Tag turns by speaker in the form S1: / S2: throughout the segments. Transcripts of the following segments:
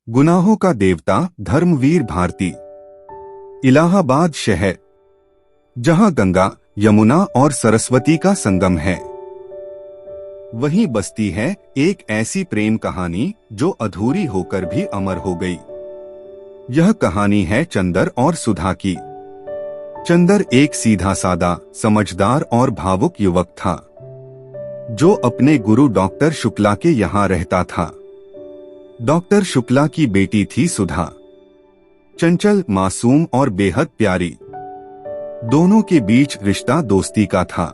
S1: गुनाहों का देवता धर्मवीर भारती। इलाहाबाद शहर, जहां गंगा, यमुना और सरस्वती का संगम है, वहीं बसती है एक ऐसी प्रेम कहानी जो अधूरी होकर भी अमर हो गई। यह कहानी है चंदर और सुधा की। चंदर एक सीधा सादा, समझदार और भावुक युवक था, जो अपने गुरु डॉक्टर शुक्ला के यहाँ रहता था। डॉक्टर शुक्ला की बेटी थी सुधा, चंचल, मासूम और बेहद प्यारी। दोनों के बीच रिश्ता दोस्ती का था,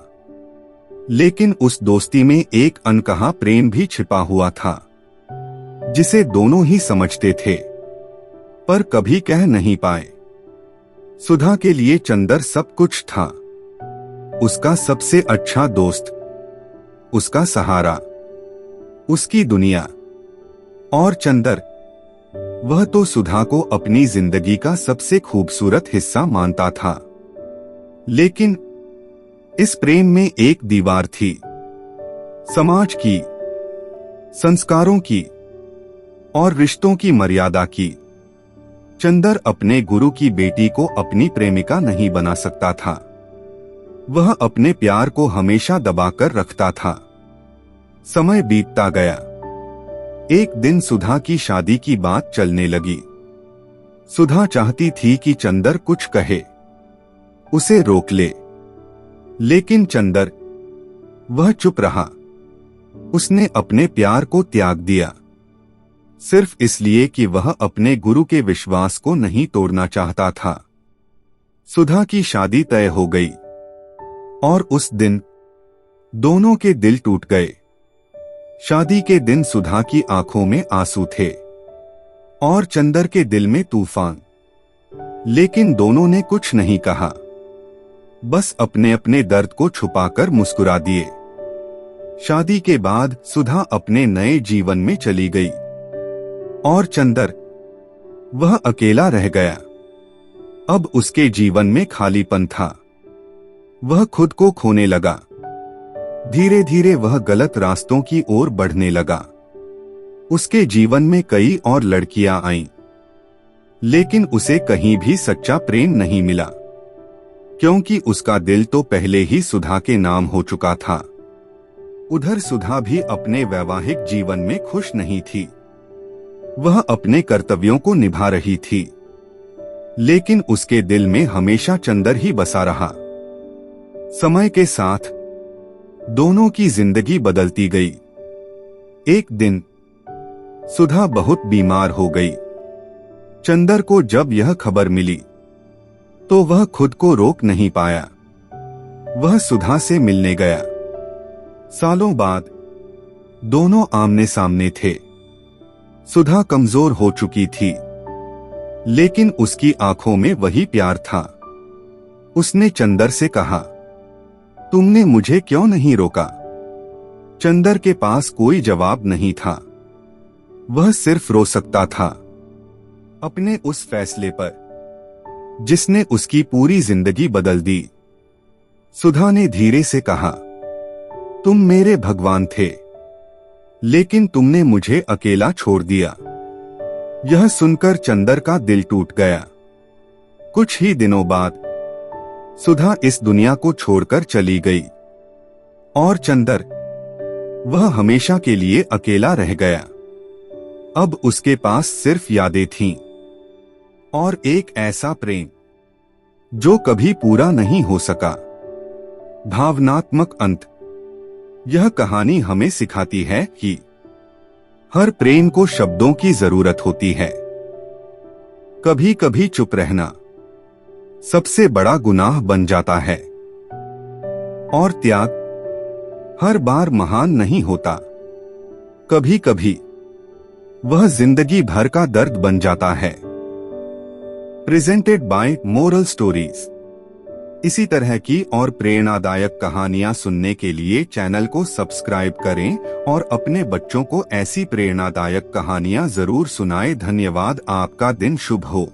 S1: लेकिन उस दोस्ती में एक अनकहा प्रेम भी छिपा हुआ था, जिसे दोनों ही समझते थे पर कभी कह नहीं पाए। सुधा के लिए चंदर सब कुछ था, उसका सबसे अच्छा दोस्त, उसका सहारा, उसकी दुनिया। और चंदर, वह तो सुधा को अपनी जिंदगी का सबसे खूबसूरत हिस्सा मानता था। लेकिन इस प्रेम में एक दीवार थी, समाज की, संस्कारों की और रिश्तों की मर्यादा की। चंदर अपने गुरु की बेटी को अपनी प्रेमिका नहीं बना सकता था। वह अपने प्यार को हमेशा दबाकर रखता था। समय बीतता गया। एक दिन सुधा की शादी की बात चलने लगी। सुधा चाहती थी कि चंदर कुछ कहे, उसे रोक ले, लेकिन चंदर, वह चुप रहा। उसने अपने प्यार को त्याग दिया, सिर्फ इसलिए कि वह अपने गुरु के विश्वास को नहीं तोड़ना चाहता था। सुधा की शादी तय हो गई और उस दिन दोनों के दिल टूट गए। शादी के दिन सुधा की आंखों में आंसू थे और चंदर के दिल में तूफान, लेकिन दोनों ने कुछ नहीं कहा, बस अपने अपने दर्द को छुपाकर मुस्कुरा दिए। शादी के बाद सुधा अपने नए जीवन में चली गई और चंदर, वह अकेला रह गया। अब उसके जीवन में खालीपन था। वह खुद को खोने लगा। धीरे धीरे वह गलत रास्तों की ओर बढ़ने लगा। उसके जीवन में कई और लड़कियां आईं, लेकिन उसे कहीं भी सच्चा प्रेम नहीं मिला, क्योंकि उसका दिल तो पहले ही सुधा के नाम हो चुका था। उधर सुधा भी अपने वैवाहिक जीवन में खुश नहीं थी। वह अपने कर्तव्यों को निभा रही थी, लेकिन उसके दिल में हमेशा चंदर ही बसा रहा। समय के साथ दोनों की जिंदगी बदलती गई। एक दिन सुधा बहुत बीमार हो गई। चंदर को जब यह खबर मिली तो वह खुद को रोक नहीं पाया। वह सुधा से मिलने गया। सालों बाद दोनों आमने सामने थे। सुधा कमजोर हो चुकी थी, लेकिन उसकी आंखों में वही प्यार था। उसने चंदर से कहा, तुमने मुझे क्यों नहीं रोका? चंदर के पास कोई जवाब नहीं था। वह सिर्फ रो सकता था अपने उस फैसले पर जिसने उसकी पूरी जिंदगी बदल दी। सुधा ने धीरे से कहा, तुम मेरे भगवान थे, लेकिन तुमने मुझे अकेला छोड़ दिया। यह सुनकर चंदर का दिल टूट गया। कुछ ही दिनों बाद सुधा इस दुनिया को छोड़कर चली गई और चंदर, वह हमेशा के लिए अकेला रह गया। अब उसके पास सिर्फ यादें थीं और एक ऐसा प्रेम जो कभी पूरा नहीं हो सका। भावनात्मक अंत। यह कहानी हमें सिखाती है कि हर प्रेम को शब्दों की जरूरत होती है। कभी कभी चुप रहना सबसे बड़ा गुनाह बन जाता है, और त्याग हर बार महान नहीं होता। कभी कभी वह जिंदगी भर का दर्द बन जाता है। Presented by moral stories. इसी तरह की और प्रेरणादायक कहानियां सुनने के लिए चैनल को सब्सक्राइब करें और अपने बच्चों को ऐसी प्रेरणादायक कहानियां जरूर सुनाएं। धन्यवाद। आपका दिन शुभ हो।